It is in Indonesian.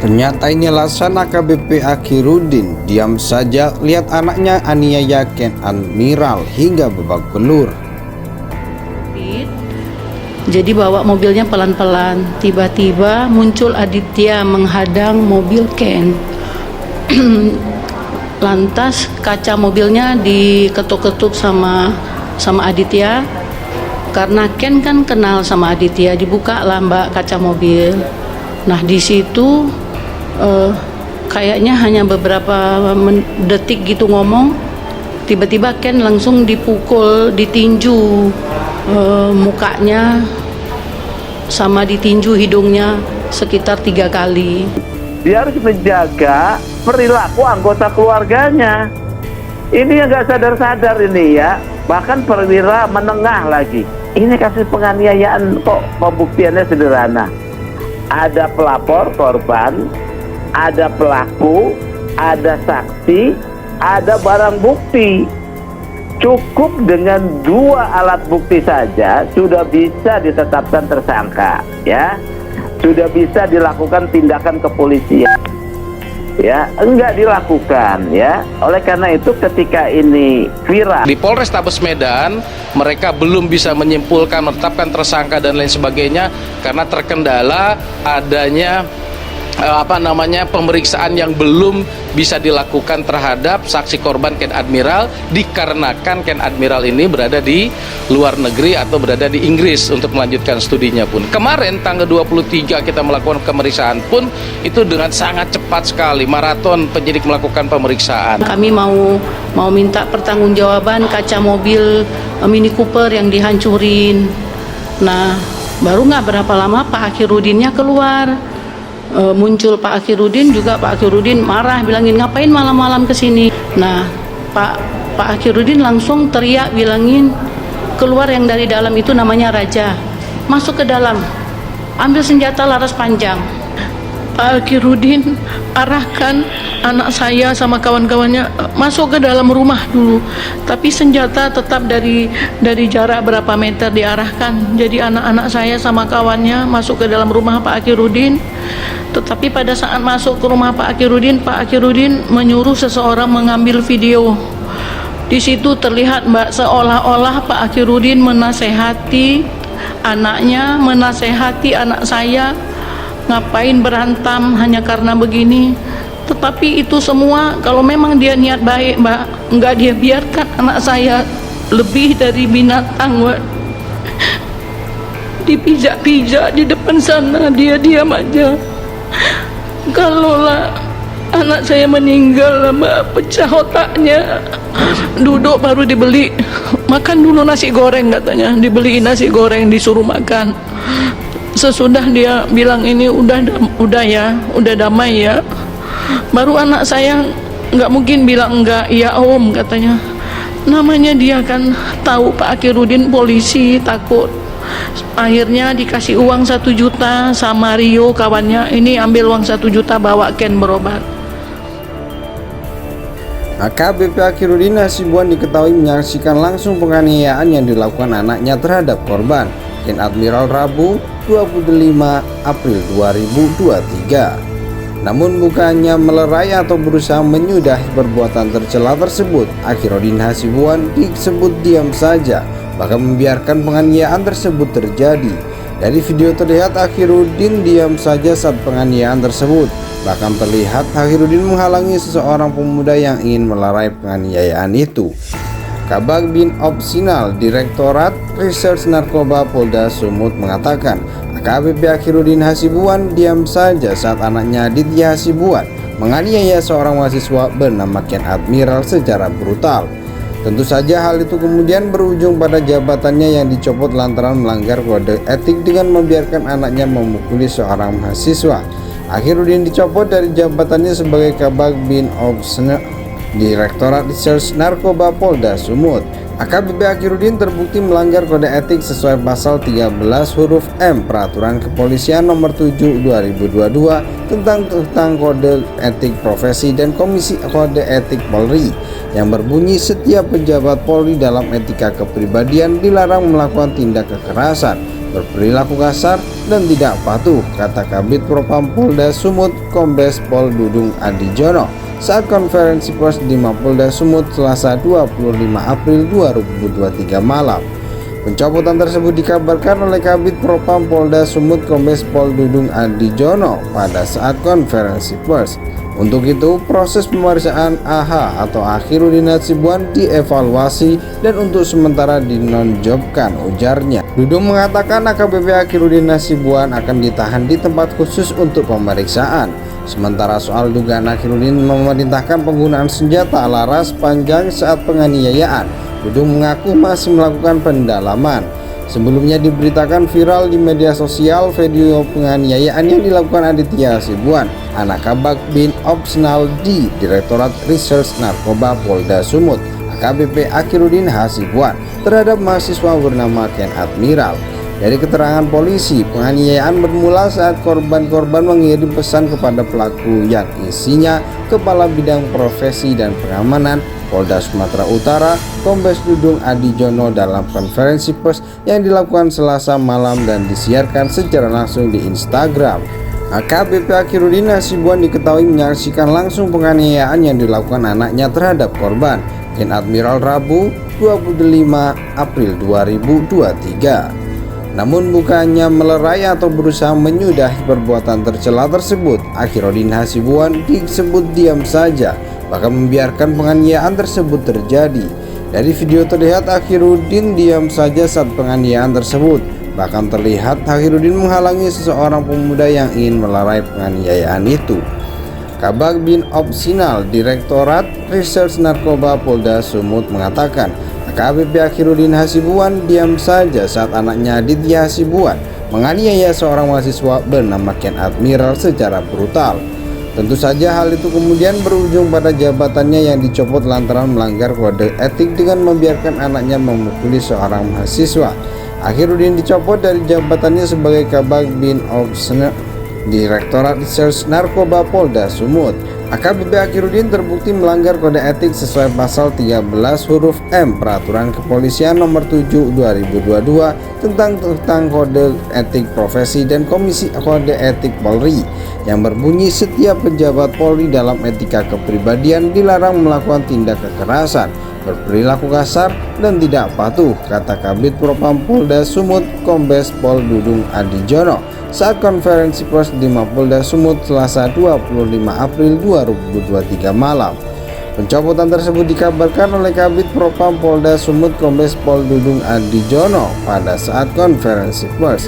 Ternyata ini alasan AKBP Akhirudin diam saja lihat anaknya aniaya Ken Admiral hingga babak belur. Jadi bawa mobilnya pelan-pelan, tiba-tiba muncul Aditya menghadang mobil Ken. Lantas kaca mobilnya diketuk-ketuk sama Aditya. Karena Ken kan kenal sama Aditya, dibuka lah Mbak kaca mobil. Nah di situ kayaknya hanya beberapa detik gitu ngomong, tiba-tiba Ken langsung dipukul, ditinju mukanya sama ditinju hidungnya sekitar 3 kali. Dia harus menjaga perilaku anggota keluarganya. Ini yang gak sadar-sadar ini ya. Bahkan perwira menengah lagi. Ini kasus penganiayaan kok pembuktiannya sederhana. Ada pelapor korban, ada pelaku, ada saksi, ada barang bukti. Cukup dengan 2 alat bukti saja sudah bisa ditetapkan tersangka, ya. Sudah bisa dilakukan tindakan kepolisian. Ya, enggak dilakukan, ya. Oleh karena itu ketika ini viral di Polrestabes Medan, mereka belum bisa menyimpulkan, menetapkan tersangka dan lain sebagainya karena terkendala adanya pemeriksaan yang belum bisa dilakukan terhadap saksi korban Ken Admiral, dikarenakan Ken Admiral ini berada di luar negeri atau berada di Inggris untuk melanjutkan studinya pun. Kemarin tanggal 23 kita melakukan pemeriksaan pun itu dengan sangat cepat sekali, maraton penyidik melakukan pemeriksaan. Kami mau minta pertanggungjawaban kaca mobil Mini Cooper yang dihancurin. Nah baru nggak berapa lama Pak Akhirudinnya keluar. Muncul Pak Akhirudin juga. Pak Akhirudin marah, bilangin ngapain malam-malam kesini. Nah Pak Akhirudin langsung teriak bilangin keluar yang dari dalam itu namanya Raja, masuk ke dalam, ambil senjata laras panjang. Pak Akhirudin arahkan anak saya sama kawan-kawannya masuk ke dalam rumah dulu, tapi senjata tetap dari jarak berapa meter diarahkan. Jadi anak-anak saya sama kawannya masuk ke dalam rumah Pak Akhirudin. Tetapi pada saat masuk ke rumah Pak Akhirudin menyuruh seseorang mengambil video. Di situ terlihat Mbak, seolah-olah Pak Akhirudin menasehati anaknya, menasehati anak saya, ngapain berantem hanya karena begini. Tetapi itu semua kalau memang dia niat baik Mbak, enggak dia biarkan anak saya lebih dari binatang Mbak. Dipijak-pijak di depan sana, dia diam aja. Kalaulah anak saya meninggal Mbak, pecah otaknya, duduk baru dibeli, makan dulu nasi goreng katanya, dibeliin nasi goreng disuruh makan. Sesudah dia bilang ini udah ya, udah damai ya, baru anak saya nggak mungkin bilang enggak, ya om katanya. Namanya dia kan tahu Pak Akhirudin polisi, takut. Akhirnya dikasih uang 1 juta sama Rio kawannya, ini ambil uang 1 juta bawa Ken berobat. AKBP Akhirudin Hasibuan diketahui menyaksikan langsung penganiayaan yang dilakukan anaknya terhadap korban Ken Admiral Rabu 25 April 2023. Namun bukannya melerai atau berusaha menyudahi perbuatan tercela tersebut, Akhirudin Hasibuan disebut diam saja, bahkan membiarkan penganiayaan tersebut terjadi. Dari video terlihat Akhirudin diam saja saat penganiayaan tersebut. Bahkan terlihat Akhirudin menghalangi seseorang pemuda yang ingin melerai penganiayaan itu. Kabag Bin Opsinal Direktorat Reserse Narkoba Polda Sumut mengatakan AKBP Akhirudin Hasibuan diam saja saat anaknya Aditya Hasibuan menganiaya seorang mahasiswa bernama Ken Admiral secara brutal. Tentu saja hal itu kemudian berujung pada jabatannya yang dicopot lantaran melanggar kode etik dengan membiarkan anaknya memukuli seorang mahasiswa. Akhirudin dicopot dari jabatannya sebagai Kabag Bin Opsinal Direktorat Reserse Narkoba Polda Sumut. AKBP Akhirudin terbukti melanggar kode etik sesuai pasal 13 huruf M Peraturan Kepolisian Nomor 7 2022 tentang kode etik profesi dan Komisi Kode Etik Polri yang berbunyi setiap pejabat Polri dalam etika kepribadian dilarang melakukan tindak kekerasan, berperilaku kasar dan tidak patuh, kata Kabid Propam Polda Sumut Kombes Pol Dudung Adijono saat konferensi pers di Mapolda Sumut Selasa 25 April 2023 malam. Pencopotan tersebut dikabarkan oleh Kabid Propam Polda Sumut Kombes Pol Dudung Adijono pada saat konferensi pers. Untuk itu, proses pemeriksaan AH atau Akhirudin Hasibuan dievaluasi dan untuk sementara dinonjobkan, ujarnya. Dudung mengatakan AKBP Akhirudin Hasibuan akan ditahan di tempat khusus untuk pemeriksaan. Sementara soal dugaan Akhirudin memerintahkan penggunaan senjata laras panjang saat penganiayaan, Dudung mengaku masih melakukan pendalaman. Sebelumnya diberitakan viral di media sosial video penganiayaan yang dilakukan Aditya Hasibuan, anak Kabag Bin Opsional di Direktorat Reserse Narkoba Polda Sumut, AKBP Akhirudin Hasibuan, terhadap mahasiswa bernama Ken Admiral. Dari keterangan polisi, penganiayaan bermula saat korban-korban mengirim pesan kepada pelaku yang isinya Kepala Bidang Profesi dan Pengamanan Polda Sumatera Utara, Kombes Dudung Adijono dalam konferensi pers yang dilakukan Selasa malam dan disiarkan secara langsung di Instagram. AKBP Akhirudin Hasibuan diketahui menyaksikan langsung penganiayaan yang dilakukan anaknya terhadap korban, Ken Admiral, Rabu 25 April 2023. Namun bukannya melerai atau berusaha menyudahi perbuatan tercela tersebut, Akhirudin Hasibuan disebut diam saja, bahkan membiarkan penganiayaan tersebut terjadi. Dari video terlihat Akhirudin diam saja saat penganiayaan tersebut. Bahkan terlihat Akhirudin menghalangi seseorang pemuda yang ingin melerai penganiayaan itu. Kabag Bin Opsional Direktorat Reserse Narkoba Polda Sumut mengatakan AKBP Akhirudin Hasibuan diam saja saat anaknya Aditya Hasibuan menganiaya seorang mahasiswa bernama Ken Admiral secara brutal. Tentu saja hal itu kemudian berujung pada jabatannya yang dicopot lantaran melanggar kode etik dengan membiarkan anaknya memukuli seorang mahasiswa. Akhirudin dicopot dari jabatannya sebagai Kabag Bin Opsional Direktorat Reserse Narkoba Polda Sumut. AKBP Akhirudin terbukti melanggar kode etik sesuai pasal 13 huruf M Peraturan Kepolisian Nomor 7 2022 tentang kode etik profesi dan Komisi Kode Etik Polri yang berbunyi setiap pejabat Polri dalam etika kepribadian dilarang melakukan tindak kekerasan, berperilaku kasar dan tidak patuh, kata Kabid Propam Polda Sumut Kombes Pol Dudung Adijono saat konferensi pers di Mapolda Sumut Selasa 25 April 2023 malam. Pencopotan tersebut dikabarkan oleh Kabid Propam Polda Sumut Kombes Pol Dudung Adijono pada saat konferensi pers.